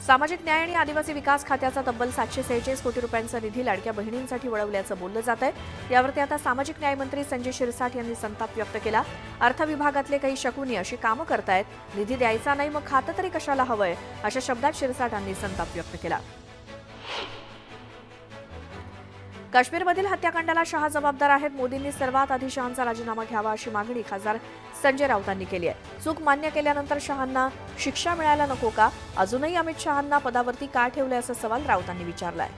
सामाजिक न्याय आणि आदिवासी विकास खात्याचा तब्बल 746 कोटी रुपयांचा निधी लाडक्या बहिणींसाठी वळवल्याचं बोललं जात आहे। यावरती आता सामाजिक न्याय मंत्री संजय शिरसाट यांनी संताप व्यक्त केला। अर्थ विभागातले काही शकुनी अशी कामं करतायत, निधी द्यायचा नाही मग खातं तरी कशाला हवंय, अशा शब्दात शिरसाट यांनी संताप व्यक्त केला। काश्मीरमधील हत्याकांडाला शहा जबाबदार आहेत। मोदींनी सर्वात आधी शहांचा राजीनामा घ्यावा अशी मागणी खासदार संजय राऊतांनी केली आहे। चूक मान्य केल्यानंतर शहांना शिक्षा मिळायला नको का? अजूनही अमित शहांना पदावरती का ठेवले असा सवाल राऊतांनी विचारलाय।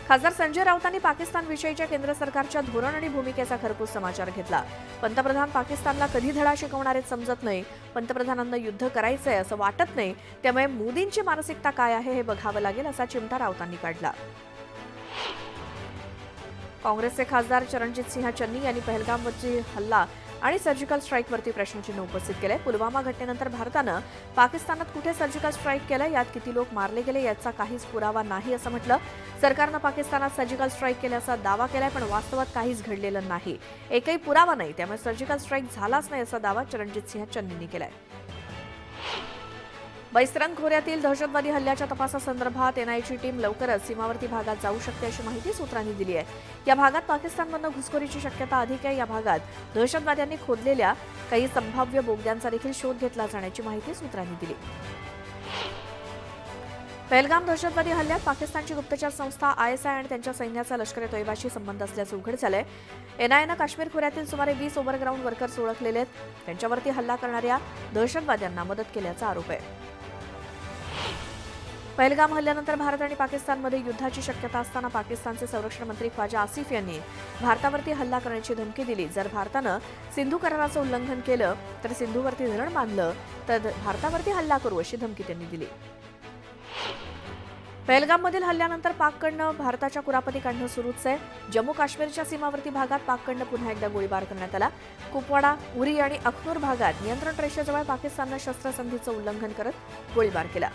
खासदार संजय राऊतांनी पाकिस्तानविषयीच्या केंद्र सरकारच्या धोरण आणि भूमिकेचा खरपूस समाचार घेतला। पंतप्रधान पाकिस्तानला कधी धडा शिकवणार आहेत समजत नाही, पंतप्रधानांना युद्ध करायचंय असं वाटत नाही, त्यामुळे मोदींची मानसिकता काय आहे हे बघावं लागेल असा चिमटा राऊतांनी काढला। काँग्रेसचे खासदार चरणजित सिंह चन्नी यांनी पहलगामवरची हल्ला आणि सर्जिकल स्ट्राईकवरती प्रश्नचिन्ह उपस्थित केले। पुलवामा घटनेनंतर भारतानं पाकिस्तानात कुठे सर्जिकल स्ट्राईक केलं, यात किती लोक मारले गेले याचा काहीच पुरावा नाही असं म्हटलं। सरकारनं पाकिस्तानात सर्जिकल स्ट्राईक केल्याचा दावा केलाय, पण वास्तवात काहीच घडलेलं नाही, एकही पुरावा नाही, त्यामुळे सर्जिकल स्ट्राईक झालाच नाही असा दावा चरणजित सिंह चन्नींनी केलाय। बैसरन खोऱ्यातील दहशतवादी हल्ल्याच्या तपासासंदर्भात एनआयएची टीम लवकरच सीमावर्ती भागात जाऊ शकते अशी माहिती सूत्रांनी दिली आहे। या भागात पाकिस्तानमधून घुसखोरीची शक्यता अधिक आहे। या भागात दहशतवाद्यांनी खोदलेल्या काही संभाव्य बोगद्यांचा देखील शोध घेतला जाण्याची माहिती सूत्रांनी दिली। पहलगाम दहशतवादी हल्ल्यात पाकिस्तानची गुप्तचर संस्था आयएसआय आणि त्यांच्या सैन्याचा लष्कर-ए-तोयबाशी संबंध असल्याचं उघड झालंय। एनआयएनं काश्मीर खोऱ्यातील सुमारे 20 ओव्हरग्राऊंड वर्कर्स ओळखलेले आहेत, त्यांच्यावरती हल्ला करणाऱ्या दहशतवाद्यांना मदत केल्याचा आरोप आहे। पहलगाम हल्ल्यानंतर भारत आणि पाकिस्तानमध्ये युद्धाची शक्यता असताना पाकिस्तानचे संरक्षण मंत्री ख्वाजा आसिफ यांनी भारतावरती हल्ला करण्याची धमकी दिली। जर भारतानं सिंधू कराराचं उल्लंघन केलं तर सिंधूवरती धरण बांधलं तर भारतावरती हल्ला करू अशी धमकी त्यांनी दिली। पहलगाममधील हल्ल्यानंतर पाककडनं भारताच्या कुरापती काढणं सुरूच आहे। जम्मू काश्मीरच्या सीमावर्ती भागात पाककडनं पुन्हा एकदा गोळीबार करण्यात आला। कुपवाडा, उरी आणि अखनूर भागात नियंत्रण रेषेजवळ पाकिस्ताननं शस्त्रसंधीचं उल्लंघन करत गोळीबार केला।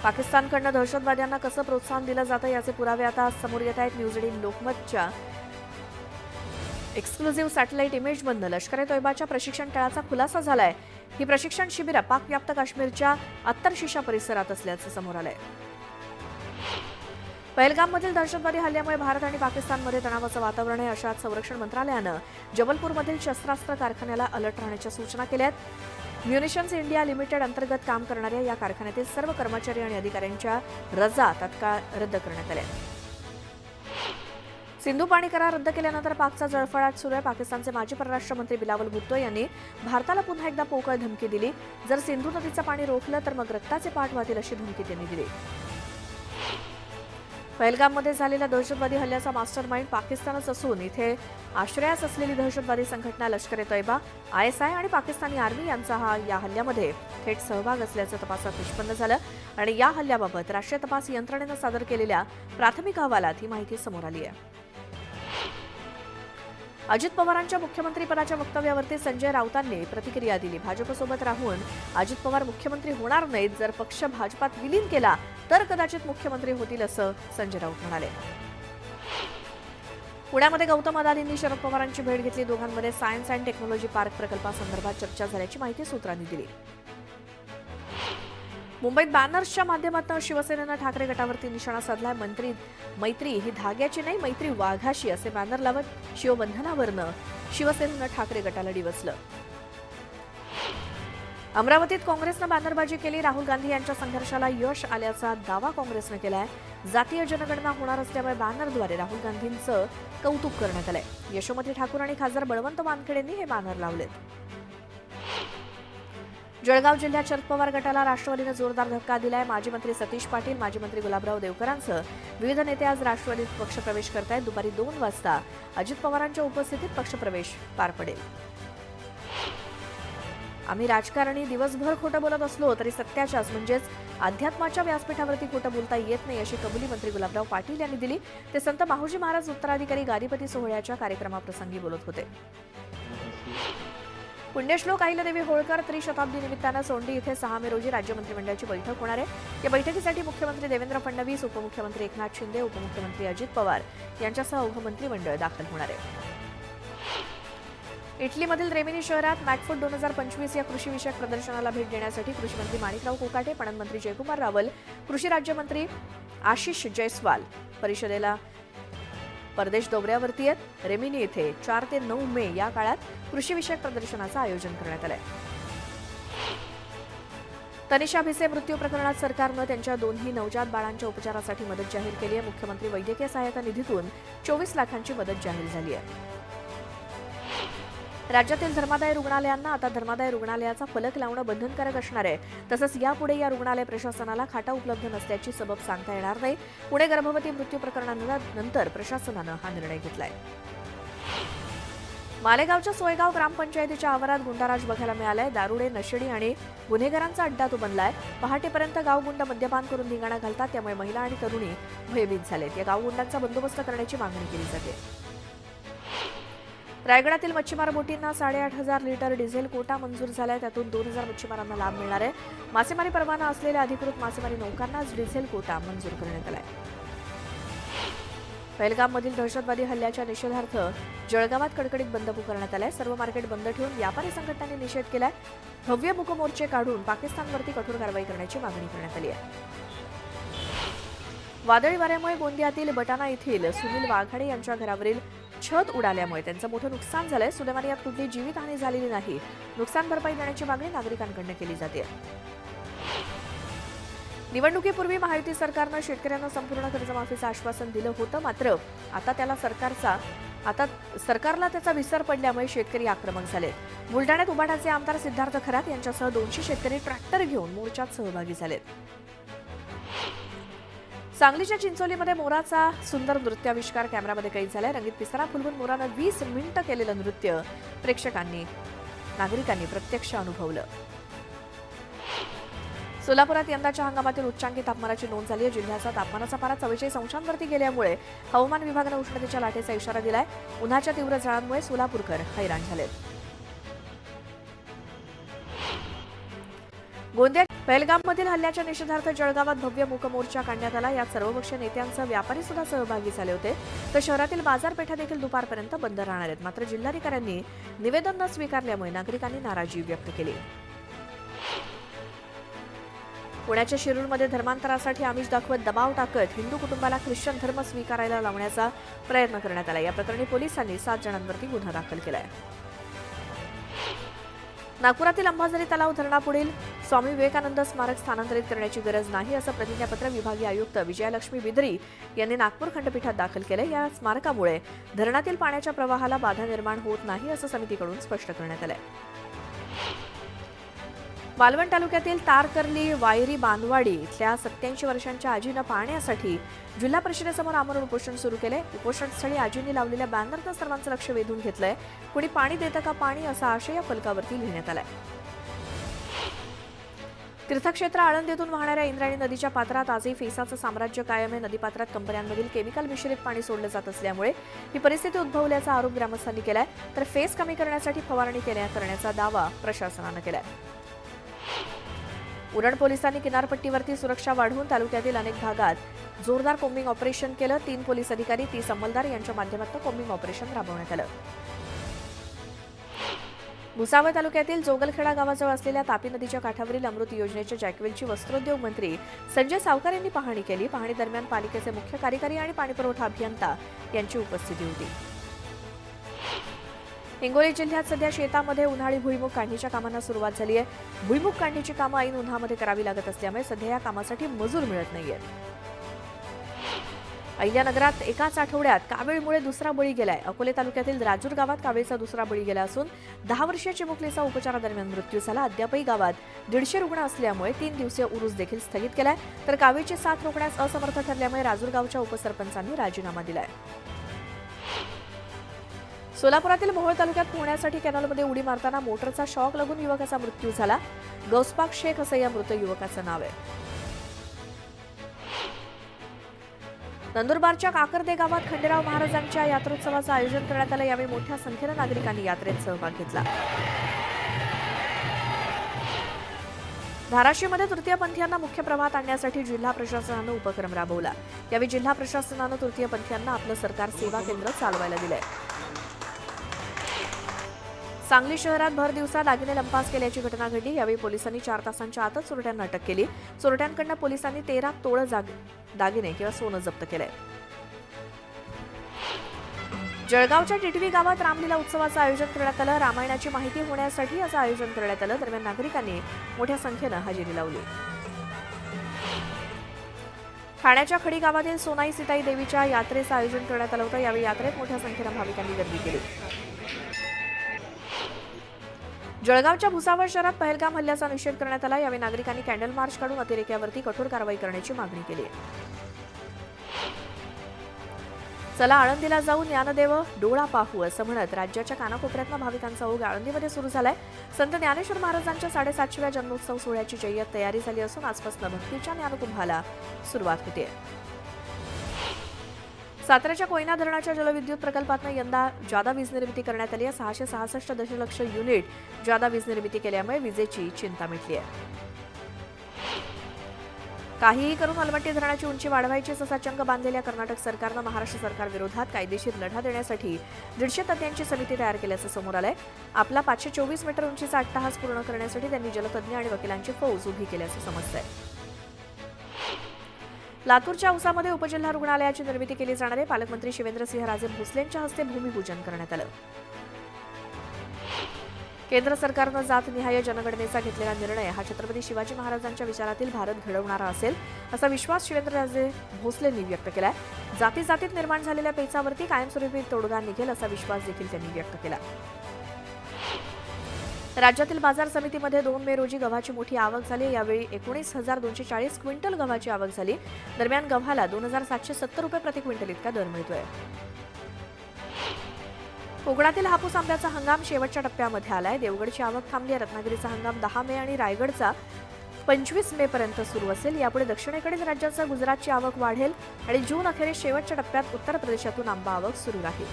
पाकिस्तानकडनं दहशतवाद्यांना कसं प्रोत्साहन दिलं जातं याचे पुरावे आता समोर येत आहेत। न्यूज 18 लोकमतच्या एक्सक्लुझिव्ह सॅटेलाइट इमेजमधनं लष्कर-ए-तोयबाच्या प्रशिक्षण तळाचा खुलासा झालाय। ही प्रशिक्षण शिबिरं पाकव्याप्त काश्मीरच्या अत्तर-शीशा परिसरात असल्याचं समोर आलंय। पहलगाममधील दहशतवादी हल्ल्यामुळे भारत आणि पाकिस्तानमध्ये तणावाचं वातावरण आहे। अशात संरक्षण मंत्रालयानं जबलपूरमधील शस्त्रास्त्र कारखान्याला अलर्ट राहण्याच्या सूचना केल्या आहेत। म्युनिशन्स इंडिया लिमिटेड अंतर्गत काम करणाऱ्या या कारखान्यातील सर्व कर्मचारी आणि अधिकाऱ्यांच्या रजा तात्काळ रद्द करण्यात आल्या। सिंधू पाणी करार रद्द केल्यानंतर पाकचा जळफळाट सुरू आहे। पाकिस्तानचे माजी परराष्ट्र मंत्री बिलावल भुट्टो यांनी भारताला पुन्हा एकदा पोकळ धमकी दिली। जर सिंधू नदीचं पाणी रोखलं तर मग रक्ताचे पाठ वाहतील अशी धमकी त्यांनी दिली। पहलगाममध्ये झालेल्या दहशतवादी हल्ल्याचा मास्टरमाइंड पाकिस्तानच असून इथे आश्रयास असलेली दहशतवादी संघटना लष्कर-ए-तोयबा, आयएसआय आणि पाकिस्तानी आर्मी यांचा या हल्ल्यामध्ये थेट सहभाग असल्याचं तपासात निष्पन्न झालं आणि या हल्ल्याबाबत राष्ट्रीय तपास यंत्रणेनं सादर केलेल्या प्राथमिक अहवालात ही माहिती समोर आली आहे। अजित पवारांच्या मुख्यमंत्रीपदाच्या वक्तव्यावरती संजय राऊतांनी प्रतिक्रिया दिली। भाजपसोबत राहून अजित पवार मुख्यमंत्री होणार नाहीत, जर पक्ष भाजपात विलीन केला तर कदाचित मुख्यमंत्री होतील असं संजय राऊत म्हणाले। पुण्यामध्ये गौतम अदानींनी शरद पवारांची भेट घेतली। दोघांमध्ये सायन्स अँड टेक्नॉलॉजी पार्क प्रकल्पासंदर्भात चर्चा झाल्याची माहिती सूत्रांनी दिली। मुंबईत बॅनर्सच्या माध्यमातून शिवसेनेनं ठाकरे गटावरती निशाणा साधलाय। मैत्री ही धाग्याची नाही, मैत्री वाघाशी असे बॅनर लावत शिवबंधनावरनं शिवसेनेनं ठाकरे गटाला डिवचलं। अमरावतीत काँग्रेसनं बॅनरबाजी केली। राहुल गांधी यांच्या संघर्षाला यश आल्याचा दावा काँग्रेसनं केलाय। जातीय जनगणना होणार असल्यामुळे बॅनरद्वारे राहुल गांधींचं कौतुक करण्यात आलंय। यशोमती ठाकूर आणि खासदार बळवंत वानखेडेंनी हे बॅनर लावलेत। जळगाव जिल्ह्यात शरद पवार गटाला राष्ट्रवादीने जोरदार धक्का दिलाय। माजी मंत्री सतीश पाटील, माजी मंत्री गुलाबराव देवकरांसह विविध नेते आज राष्ट्रवादीत पक्षप्रवेश करतायत। दुपारी 2 वाजता अजित पवारांच्या उपस्थितीत पक्षप्रवेश पार पडेल। आम्ही राजकारणी दिवसभर खोटं बोलत असलो तरी सत्याच्याच म्हणजेच अध्यात्माच्या व्यासपीठावरती खोटं बोलता येत नाही अशी कबुली मंत्री गुलाबराव पाटील यांनी दिली। ते संत माहुजी महाराज उत्तराधिकारी गादीपती सोहळ्याच्या कार्यक्रमाप्रसंगी बोलत होते। पुण्यश्लोक अहिल्यादेवी होळकर त्रिशताब्दी निमित्तानं सोंडी इथे 6 मे रोजी राज्य मंत्रिमंडळाची बैठक होणार आहे। या बैठकीसाठी मुख्यमंत्री देवेंद्र फडणवीस, उपमुख्यमंत्री एकनाथ शिंदे, उपमुख्यमंत्री अजित पवार यांच्यासह अवघं मंत्रिमंडळ दाखल होणार आहे। इटलीमधील रेमिनी शहरात मॅकफूड 2025 या कृषी विषयक प्रदर्शनाला भेट देण्यासाठी कृषी मंत्री माणिकराव कोकाटे, पणन मंत्री जयकुमार रावल, कृषी राज्यमंत्री आशिष जयस्वाल परिषदेला परदेश दौऱ्यावरती आहेत. रेमिनी येथे 4 ते 9 मे या काळात कृषी विषयक प्रदर्शनाचं आयोजन करण्यात आलंय. तनिषा भिसे मृत्यू प्रकरणात सरकारनं त्यांच्या दोन्ही नवजात बाळांच्या उपचारासाठी मदत जाहीर केली आहे. मुख्यमंत्री वैद्यकीय सहायता निधीतून 24 लाखांची मदत जाहीर झाली आहे. राज्यातील धर्मादाय रुग्णालयांना आता धर्मादाय रुग्णालयाचा फलक लावणं बंधनकारक असणार आहे. तसंच यापुढे या रुग्णालय प्रशासनाला खाटा उपलब्ध नसल्याची सबब सांगता येणार नाही. पुणे गर्भवती मृत्यू प्रकरणानंतर प्रशासनानं हा निर्णय घेतलाय. मालेगावच्या सोयगाव ग्रामपंचायतीच्या आवारात गुंडाराज बघायला मिळालाय. दारुडे, नशेडी आणि गुन्हेगारांचा अड्डा तो बनलाय. पहाटेपर्यंत गावगुंड मद्यपान करून धिंगाणा घालतात, त्यामुळे महिला आणि तरुणी भयभीत झालेत. या गावगुंडांचा बंदोबस्त करण्याची मागणी केली जाते. रायगडातील मच्छीमार बोटींना 8,500 लिटर डिझेल कोटा मंजूर झालाय. त्यातून 2,000 मच्छीमारांना लाभ मिळणार आहे. मासेमारी परवाना असलेल्या अधिकृत मासेमारी नौकांनाच डिझेल कोटा मंजूर करण्यात आलाय. पहलगाममधील दहशतवादी हल्ल्याच्या निषेधार्थ जळगावात कडकडीत बंद पुकारण्यात आलाय. सर्व मार्केट बंद ठेवून व्यापारी संघटनांनी निषेध केलाय. भव्य मूकमोर्चे काढून पाकिस्तानवरती कठोर कारवाई करण्याची मागणी करण्यात आली आहे. वादळी वाऱ्यामुळे गोंदियातील बटाणा येथील सुनील वाघाडे यांच्या घरावरील छत उडाल्यामुळे त्यांचं मोठं नुकसान झालंय. सुदैवाने यात कुठली जीवितहानी झालेली नाही. नुकसान भरपाई देण्याची मागणी नागरिकांकडून केली जाते. निवडणुकीपूर्वी महायुती सरकारनं शेतकऱ्यांना संपूर्ण कर्जमाफीचं आश्वासन दिलं होतं. मात्र आता सरकारला त्याचा विसर पडल्यामुळे शेतकरी आक्रमक झाले. बुलढाण्यात उबाटाचे आमदार सिद्धार्थ खरात यांच्यासह 200 शेतकरी ट्रॅक्टर घेऊन मोर्चात सहभागी झालेत. सांगलीच्या चिंचोलीमध्ये मोराचा सुंदर नृत्याविष्कार कॅमेरामध्ये कैद झालाय. रंगीत पिसारा फुलवून मोरानं 20 मिनिटं केलेलं नृत्य नागरिकांनी प्रत्यक्ष अनुभवलं. सोलापुरात यंदाच्या हंगामातील उच्चांकी तापमानाची नोंद झाली आहे. जिल्ह्याचा तापमानाचा पारा 44 अंशांवरती गेल्यामुळे हवामान विभागानं उष्णतेच्या लाटेचा इशारा दिलाय. उन्हाच्या तीव्र झळांमुळे सोलापूरकर हैराण झालेत. गोंदिया पहलगाममधील हल्ल्याच्या निषेधार्थ जळगावात भव्य मूकमोर्चा काढण्यात आला. यात सर्वपक्षीय नेत्यांसह व्यापारी सुद्धा सहभागी झाले होते. तर शहरातील बाजारपेठा देखील दुपारपर्यंत बंद राहणार आहेत. मात्र जिल्हाधिकाऱ्यांनी निवेदन न स्वीकारल्यामुळे नागरिकांनी नाराजी व्यक्त केली. पुण्याच्या शिरूरमध्ये धर्मांतरासाठी आमिष दाखवत दबाव टाकत हिंदू कुटुंबाला ख्रिश्चन धर्म स्वीकारायला लावण्याचा प्रयत्न करण्यात आला. या प्रकरणी पोलिसांनी 7 जणांवरती गुन्हा दाखल केलाय. नागपुरातील अंबाझरी तलाव धरणापुढील स्वामी विवेकानंद स्मारक स्थानांतरित करण्याची गरज नाही असं प्रतिज्ञापत्र विभागीय आयुक्त विजयालक्ष्मी बिद्री यांनी नागपूर खंडपीठात दाखल केलं. या स्मारकामुळे धरणातील पाण्याच्या प्रवाहाला बाधा निर्माण होत नाही असं समितीकडून स्पष्ट करण्यात आलंय. मालवण तालुक्यातील तारकर्ली वायरी बांधवाडी इथल्या 87 वर्षांच्या आजीनं पाहण्यासाठी जिल्हा परिषदेसमोर आमरण उपोषण सुरू केलंय. उपोषणस्थळी आजींनी लावलेल्या बॅनरनं सर्वांचं लक्ष वेधून घेतलंय. कुणी पाणी देतं का पाणी असा आशय या फलकावरती लिहिण्यात आलाय. तीर्थक्षेत्र आळंदीतून वाहणाऱ्या इंद्रायणी नदीच्या पात्रात आजही फेसाचं साम्राज्य कायम आहे. नदीपात्रात कंपन्यांमधील केमिकल मिश्रित पाणी सोडलं जात असल्यामुळे ही परिस्थिती उद्भवल्याचा आरोप ग्रामस्थांनी केलाय. तर फेस कमी करण्यासाठी फवारणी करण्याचा दावा प्रशासनानं केलाय. उरण पोलिसांनी किनारपट्टीवरती सुरक्षा वाढवून तालुक्यातील अनेक भागात जोरदार कोम्बिंग ऑपरेशन केलं. 3 पोलीस अधिकारी 30 अंमलदार यांच्या माध्यमातून कोम्बिंग ऑपरेशन राबवण्यात आलं. भुसावळ तालुक्यातील जोगलखेडा गावाजवळ असलेल्या तापी नदीच्या काठावरील अमृत योजनेच्या जॅकवेलची वस्त्रोद्योग मंत्री संजय सावकार यांनी पाहणी केली. पाहणी दरम्यान पालिकेचे मुख्य कार्यकारी आणि पाणीपुरवठा अभियंता यांची उपस्थिती होती. हिंगोली जिल्ह्यात सध्या शेतामध्ये उन्हाळी भुईमूग काढणीच्या कामांना सुरुवात झाली आहे. भुईमूग काढणीची कामं ऐन उन्हामध्ये करावी लागत असल्यामुळे सध्या या कामासाठी मजूर मिळत नाहीयेत. अहिल्यानगरात एकाच आठवड्यात कावीळमुळे दुसरा बळी गेलाय. अकोले तालुक्यातील राजूर गावात कावीळचा दुसरा बळी गेला असून 10 वर्षीय चिमुकलीचा उपचारादरम्यान मृत्यू झाला. अद्यापही गावात 150 रुग्ण असल्यामुळे 3 दिवसीय उरूस देखील स्थगित केलाय. तर कावीळची साथ रोखण्यास असमर्थ ठरल्यामुळे राजूर गावच्या उपसरपंचांनी राजीनामा दिलाय. सोलापुरातील मोहोळ तालुक्यात पोहण्यासाठी कॅनलमध्ये उडी मारताना मोटरचा शॉक लागून युवकाचा मृत्यू झाला. गौसपाक शेख असं या मृत युवकाचं नाव आहे. नंदुरबारच्या काकर्दे गावात खंडेराव महाराजांच्या यात्रोत्सवाचं आयोजन करण्यात आलं. यावेळी मोठ्या संख्येनं नागरिकांनी यात्रेत सहभाग घेतला. धाराशिवमध्ये तृतीयपंथीयांना मुख्य प्रवाहात आणण्यासाठी जिल्हा प्रशासनानं उपक्रम राबवला. यावेळी जिल्हा प्रशासनानं तृतीयपंथीयांना आपलं सरकार सेवा केंद्र चालवायला दिलंय. सांगली शहरात भर दिवसा दागिने लंपास केल्याची घटना घडली। यावेळी पोलिसांनी 4 तासांच्या आतच चोरट्यांना अटक केली। चोरट्यांकडून पोलिसांनी 13 तोळे दागिने किंवा सोनं जप्त केलंय। जळगावच्या टिटवी गावात रामलीला उत्सवाचं आयोजन करण्यात आलं। रामायणाची माहिती होण्यासाठी याचं आयोजन करण्यात आलं। दरम्यान नागरिकांनी मोठ्या संख्येनं हजेरी लावली। ठाण्याच्या खडी गावातील सोनाई सीताई देवीच्या यात्रेचं आयोजन करण्यात आलं होतं। यावेळी यात्रेत मोठ्या संख्येनं भाविकांनी गर्दी केली। जळगावच्या भुसावळ शहरात पहलगाम हल्ल्याचा निषेध करण्यात आला। यावेळी नागरिकांनी कॅन्डल मार्च काढून अतिरेक्यावरती कठोर कारवाई करण्याची मागणी केली। चला आळंदीला जाऊन ज्ञानदेव डोळा पाहू असं म्हणत राज्याच्या कानाकोपऱ्यातनं भाविकांचा ओघ आळंदीमध्ये सुरू झालाय। संत ज्ञानेश्वर महाराजांच्या 750व्या जन्मोत्सव सोहळ्याची जय्यत तयारी झाली असून आजपासून भक्तीच्या ज्ञानकुंभाला सुरुवात होते। साताऱ्याच्या कोयना धरणाच्या जलविद्युत प्रकल्पातनं यंदा जादा वीज निर्मिती करण्यात आली आहे। 666 दशलक्ष युनिट जादा वीज निर्मिती केल्यामुळे विजेची चिंता मिटली आहे। काहीही करून अलमट्टी धरणाची उंची वाढवायचीच असा चंग बांधलेल्या कर्नाटक सरकारनं महाराष्ट्र सरकार विरोधात कायदेशीर लढा देण्यासाठी 150 तज्ज्ञांची समिती तयार केल्याचं समोर आलंय। आपला 524 मीटर उंचीचा अट्टहास पूर्ण करण्यासाठी त्यांनी जलतज्ज्ञ आणि वकिलांची फौज उभी केल्याचं समजतंय। लातूरच्या औसामध्ये उपजिल्हा रुग्णालयाची निर्मिती केली जाणार आहे। पालकमंत्री शिवेंद्रसिंह राजे भोसलेंच्या हस्ते भूमिपूजन करण्यात आलं। केंद्र सरकारनं जातनिहाय जनगणनेचा घेतलेला निर्णय हा छत्रपती शिवाजी महाराजांच्या विचारातील भारत घडवणारा असेल असा विश्वास शिवेंद्रराजे भोसलेंनी व्यक्त केलाय। जाती जातीत निर्माण झालेल्या पेचावरती कायमस्वरूपी तोडगा निघेल असा विश्वास देखील त्यांनी व्यक्त केला। राज्यातील बाजार समितीमध्ये 2 मे रोजी गव्हाची मोठी आवक झाली। यावेळी 19,240 क्विंटल गव्हाची आवक झाली। दरम्यान गव्हाला 2,770 रुपये प्रति क्विंटल इतका दर मिळतोय। कोकणातील हापूस आंब्याचा हंगाम शेवटच्या टप्प्यामध्ये आलाय। देवगडची आवक थांबली आहे। रत्नागिरीचा हंगाम 10 मे आणि रायगडचा 25 मे पर्यंत सुरू असेल। यापुढे दक्षिणेकडील राज्याचा गुजरातची आवक वाढेल आणि जून अखेरीस शेवटच्या टप्प्यात उत्तर प्रदेशातून आंबा आवक सुरू राहील।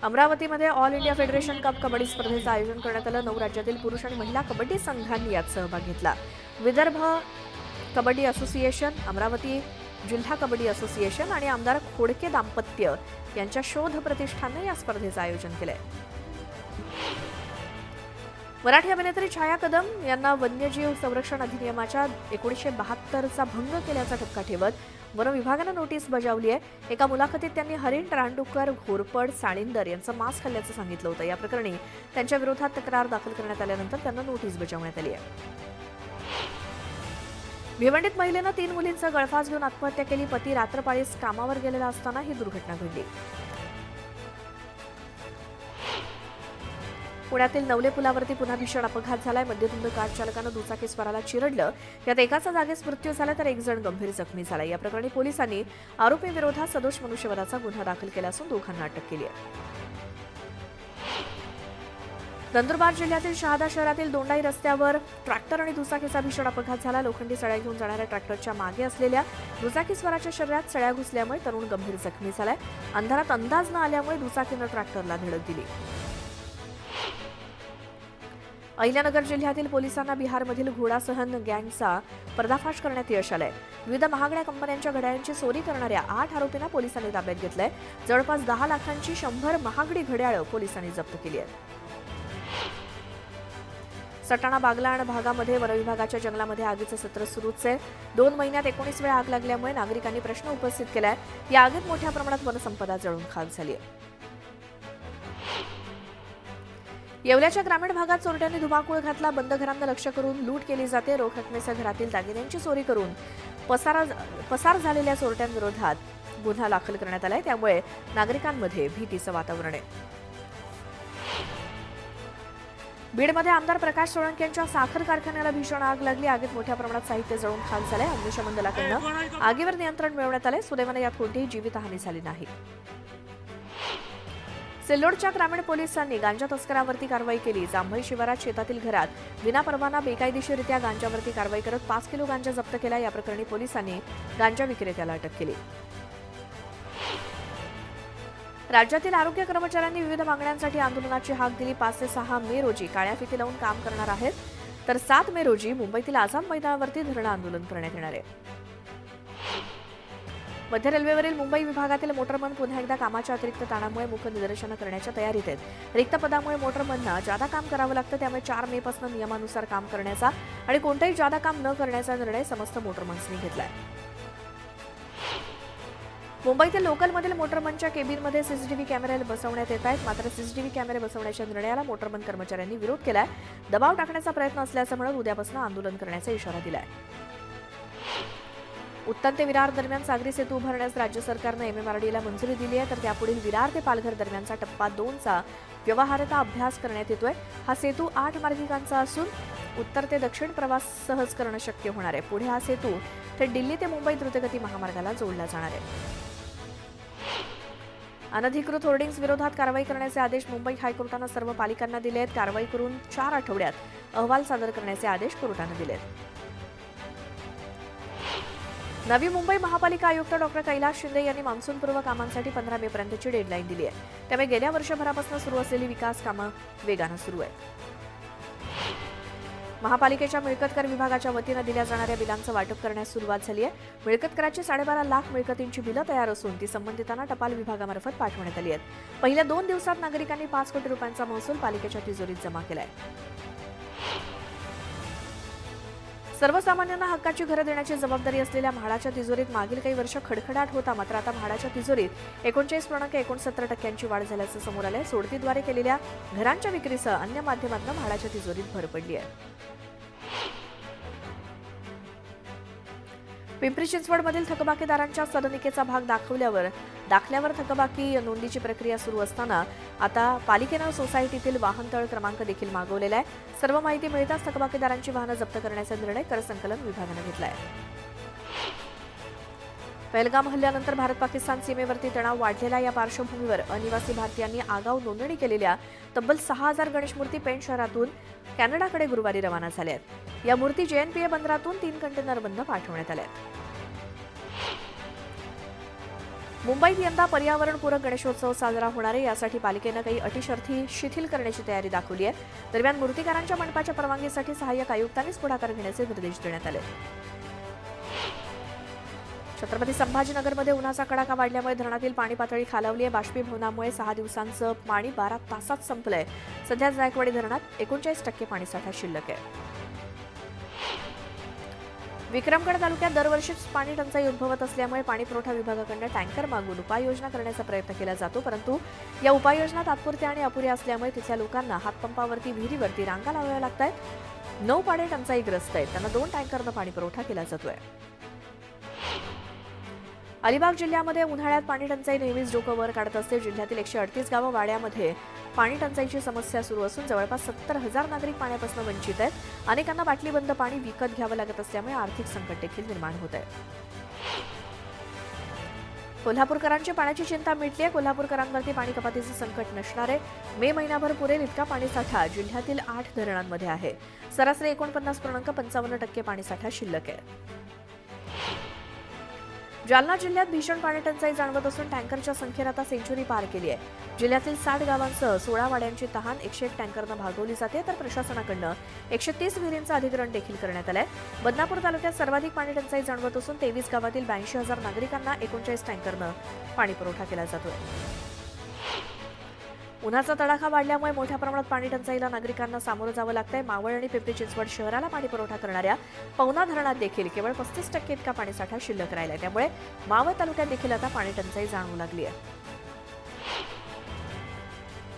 अमरावतीमध्ये all India federation cup kabaddi स्पर्धेचं आयोजन करण्यात आलं। 9 राज्यातील पुरुष आणि महिला कबड्डी संघांनी यात सहभाग घेतला। विदर्भ कबड्डी असोसिएशन, अमरावती जिल्हा कबड्डी असोसिएशन आणि आमदार खोडके दाम्पत्य यांच्या शोध प्रतिष्ठानने या स्पर्धेचं आयोजन केलंय। मराठी अभिनेत्री छाया कदम यांना वन्यजीव संरक्षण अधिनियमाच्या 1972चा भंग केल्याचा ठपका ठेवत वन विभागानं नोटीस बजावली आहे। एका मुलाखतीत त्यांनी हरिण, रानडुक्कर, घोरपड, साळींदर यांचं मांस खाल्ल्याचं सांगितलं होतं। या प्रकरणी त्यांच्या विरोधात तक्रार दाखल करण्यात आल्यानंतर त्यांना नोटीस बजावण्यात आली आहे। भिवंडीत महिलेनं 3 मुलींचा गळफास घेऊन आत्महत्या केली। पती रात्रपाळीस कामावर गेलेला असताना ही दुर्घटना घडली। पुण्यातील नवले पुलावरती पुन्हा भीषण अपघात झालाय। मध्यधुंद कार चालकानं दुचाकी स्वाराला चिरडलं। यात एकाचा जागीच मृत्यू झाला तर 1 जण गंभीर जखमी झाला। या प्रकरणी पोलिसांनी आरोपीविरोधात सदोष मनुष्यवधाचा गुन्हा दाखल केला असून दोघांना अटक केली आहे। नंदुरबार जिल्ह्यातील शहादा शहरातील दोंडाई रस्त्यावर ट्रॅक्टर आणि दुचाकीचा भीषण अपघात झाला। लोखंडी सळ्या घेऊन जाणाऱ्या ट्रॅक्टरच्या मागे असलेल्या दुचाकीस्वाराच्या शरीरात सळ्या घुसल्यामुळे तरुण गंभीर जखमी झालाय। अंधारात अंदाज न आल्यामुळे दुचाकीनं ट्रॅक्टरला धडक दिली। अहिल्यानगर जिल्ह्यातील पोलिसांना बिहारमधील घोडासहन गँगचा पर्दाफाश करण्यात यश आलंय। विविध महागड्या कंपन्यांच्या घड्याळांची चोरी करणाऱ्या 8 आरोपींना पोलिसांनी ताब्यात घेतलंय। जवळपास 10 लाखांची 100 महागडी घड्याळं पोलिसांनी जप्त केली आहेत। सटाणा बागलाण भागामध्ये वनविभागाच्या जंगलामध्ये आगीचं सत्र सुरूच आहे। 2 महिन्यात 19 वेळा आग लागल्यामुळे नागरिकांनी प्रश्न उपस्थित केलाय। या आगीत मोठ्या प्रमाणात वनसंपदा जळून खाक झाली आहे। येवल्याच्या ग्रामीण भागात चोरट्यांनी धुमाकूळ घातला। बंद घरांना लक्ष करून लूट केली जाते। रोख रकमेसह घरातील दागिन्यांची चोरी करून पसार झालेल्या चोरट्यांविरोधात गुन्हा दाखल करण्यात आलाय। त्यामुळे नागरिकांमध्ये भीतीचं वातावरण आहे। बीडमध्ये आमदार प्रकाश सोळंके यांच्या साखर कारखान्याला भीषण आग लागली। आगीत मोठ्या प्रमाणात साहित्य जळून खाक झालंय। अग्निशमन दलाकडून आगीवर नियंत्रण मिळवण्यात आलंय। सुदैवाने यात कोणतीही जीवितहानी झाली नाही। सिल्लोडच्या ग्रामीण पोलिसांनी गांजा तस्करांवरती कारवाई केली। जांभई शिवारात शेतातील घरात विनापरवाना बेकायदेशीररित्या गांजावरती कारवाई करत 5 किलो गांजा जप्त केला। या प्रकरणी पोलिसांनी गांजा विक्रेत्याला अटक केली। राज्यातील आरोग्य कर्मचाऱ्यांनी विविध मागण्यांसाठी आंदोलनाची हाक दिली। 5 ते 6 मे रोजी काळ्या फिती लावून काम करणार आहेत तर 7 मे रोजी मुंबईतील आझाद मैदानावरती धरणं आंदोलन करण्यात येणार आहे। मध्य रेल्वेवरील मुंबई विभागातील मोटरमन पुन्हा एकदा कामाच्या अतिरिक्त ताणामुळे मुख निदर्शनं करण्याच्या तयारीत आहेत. रिक्त पदामुळे मोटरमनना जादा काम करावं लागतं, त्यामुळे 4 मे पासून नियमानुसार काम करण्याचा आणि कोणतेही जादा काम न करण्याचा निर्णय समस्त मोटरमन्सनी घेतलाय. मुंबईतील लोकलमधील मोटरमनच्या केबिनमध्ये सीसीटीव्ही कॅमेरे बसवण्यात येत आहेत. मात्र सीसीटीव्ही कॅमेरे बसवण्याच्या निर्णयाला मोटरमन कर्मचाऱ्यांनी विरोध केलाय. दबाव टाकण्याचा प्रयत्न असल्याचं म्हणत उद्यापासून आंदोलन करण्याचा इशारा दिलाय. उत्तन ते विरार दरम्यान सागरी सेतू उभारण्यास राज्य सरकारनं MMRDAला मंजुरी दिली आहे. तर त्यापुढील विरार ते पालघर दरम्यानचा टप्पा 2चा व्यवहार्यता अभ्यास करण्यात येतोय. हा सेतू 8 मार्गिकांचा असून उत्तर ते दक्षिण प्रवास सहज करणं शक्य होणार आहे. पुढे हा सेतू थेट दिल्ली ते मुंबई द्रुतगती महामार्गाला जोडला जाणार आहे. अनधिकृत होर्डिंग्स विरोधात कारवाई करण्याचे आदेश मुंबई हायकोर्टानं सर्व पालिकांना दिले आहेत. कारवाई करून 4 आठवड्यात अहवाल सादर करण्याचे आदेश कोर्टानं दिले आहेत. नवी मुंबई महापालिका आयुक्त डॉक्टर कैलास शिंदे यांनी मान्सूनपूर्व कामांसाठी 15 मे पर्यंतची डेडलाईन दिली आहे. त्यामुळे गेल्या वर्षभरापासून सुरू असलेली विकास कामं वेगानं सुरू आहेत. महापालिकेच्या मिळकत कर विभागाच्या वतीनं दिल्या जाणाऱ्या बिलांचं वाटप करण्यास सुरुवात झाली आहे. मिळकत कराची 12.5 लाख मिळकतींची बिलं तयार असून ती संबंधितांना टपाल विभागामार्फत पाठवण्यात आली आहेत. पहिल्या 2 दिवसात नागरिकांनी 5 कोटी रुपयांचा महसूल पालिकेच्या तिजोरीत जमा केलाय. सर्वसामान्यांना हक्काची घरं देण्याची जबाबदारी असलेल्या म्हाडाच्या तिजोरीत मागील काही वर्ष खडखडाट होता. मात्र आता म्हाडाच्या तिजोरीत 49.69% वाढ झाल्याचं समोर आलंय. सोडतीद्वारे केलेल्या घरांच्या विक्रीसह अन्य माध्यमांतून म्हाडाच्या तिजोरीत भर पडली आहे. पिंपरी चिंचवडमधील थकबाकीदारांच्या सदनिकेचा भाग दाखल्यावर थकबाकी नोंदीची प्रक्रिया सुरू असताना आता पालिकेनं सोसायटीतील वाहनतळ क्रमांक देखील मागवलेला आहे. सर्व माहिती मिळताच थकबाकीदारांची वाहनं जप्त करण्याचा निर्णय कर संकलन विभागानं घेतलाय. पहलगाम हल्ल्यानंतर भारत पाकिस्तान सीमेवरती तणाव वाढलेला. या पार्श्वभूमीवर अनिवासी भारतीयांनी आगाऊ नोंदणी केलेल्या तब्बल 6,000 गणेश मूर्ती पेण शहरातून कॅनडाकडे गुरुवारी रवाना झाल्या आहेत. या मूर्ती JNPA बंदरातून 3 कंटेनरबंद पाठवण्यात आल्या आहेत. मुंबईत यंदा पर्यावरणपूरक गणेशोत्सव साजरा होणार आहे. यासाठी पालिकेनं काही अटी-शर्ती शिथिल करण्याची तयारी दाखवली आहे. दरम्यान मूर्तिकारांच्या मंडपाच्या परवानगीसाठी सहाय्यक आयुक्तांनीच पुढाकार घेण्याचे निर्देश देण्यात आले. छत्रपती संभाजीनगरमध्ये उन्हाचा कडाका वाढल्यामुळे धरणातील पाणी पातळी खालावली आहे. बाष्पीभवनामुळे 6 दिवसांचं पाणी 12 तासात संपलंय. सध्या जायकवाडी धरणात 39% पाणीसाठा शिल्लक आहे. विक्रमगड तालुक्यात दरवर्षीच पाणी टंचाई उद्भवत असल्यामुळे पाणी पुरवठा विभागाकडून टँकर मागून उपाययोजना करण्याचा प्रयत्न केला जातो. परंतु या उपाययोजना तात्पुरत्या आणि अपुऱ्या असल्यामुळे तिथल्या लोकांना हातपंपावरती विहिरीवरती रांगा लावाव्या लागत आहेत. 9 पाडे टंचाईग्रस्त आहेत. त्यांना 2 टँकरनं पाणी पुरवठा केला जातोय. अलिबाग जिल्ह्यामध्ये उन्हाळ्यात पाणी टंचाई नेहमीच डोकं वर काढत असते. जिल्ह्यातील 138 गावं वाड्यामध्ये पाणी टंचाईची समस्या सुरू असून जवळपास 70,000 नागरिक पाण्यापासून वंचित आहेत. अनेकांना बाटलीबंद पाणी विकत घ्यावं लागत असल्यामुळे आर्थिक संकट देखील निर्माण होत आहे. कोल्हापूरकरांची पाण्याची चिंता मिटली आहे. कोल्हापूरकरांवरती पाणी कपातीचं संकट नसणार आहे. मे महिनाभर पुरेल इतका पाणीसाठा जिल्ह्यातील 8 धरणांमध्ये आहे. सरासरी 49.55% पाणीसाठा शिल्लक आहे. जालना जिल्ह्यात भीषण पाणी टंचाई जाणवत असून टँकरच्या संख्येनं आता सेंच्युरी पार केली आहे. जिल्ह्यातील 60 गावांसह 16 वाड्यांची तहान 101 टँकरनं भागवली जाते. तर प्रशासनाकडून 130 विहिरींचं अधिग्रहण देखील करण्यात आलंय. बदनापूर तालुक्यात सर्वाधिक पाणी टंचाई जाणवत असून 23 गावातील 82,000 नागरिकांना 39 टँकरनं पाणी पुरवठा केला जातोय. उन्हाचा तडाखा वाढल्यामुळे मोठ्या प्रमाणात पाणी टंचाईला नागरिकांना सामोरं जावं लागतंय. मावळ आणि पिंपरी चिंचवड शहराला पाणी पुरवठा करणाऱ्या पवना धरणात देखील केवळ 35% इतका पाणीसाठा शिल्लक राहिलाय. त्यामुळे मावळ तालुक्यात देखील आता पाणी टंचाई जाणवू लागली आहे.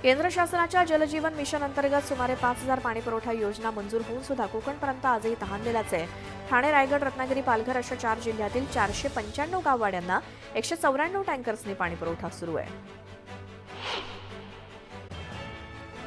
केंद्र शासनाच्या जलजीवन मिशन अंतर्गत सुमारे 5,000 पाणीपुरवठा योजना मंजूर होऊन सुद्धा कोकणपर्यंत आजही तहानलेलाच आहे. ठाणे, रायगड, रत्नागिरी, पालघर अशा 4 जिल्ह्यातील 495 गाववाड्यांना 194 टँकर्सनी पाणीपुरवठा सुरू आहे.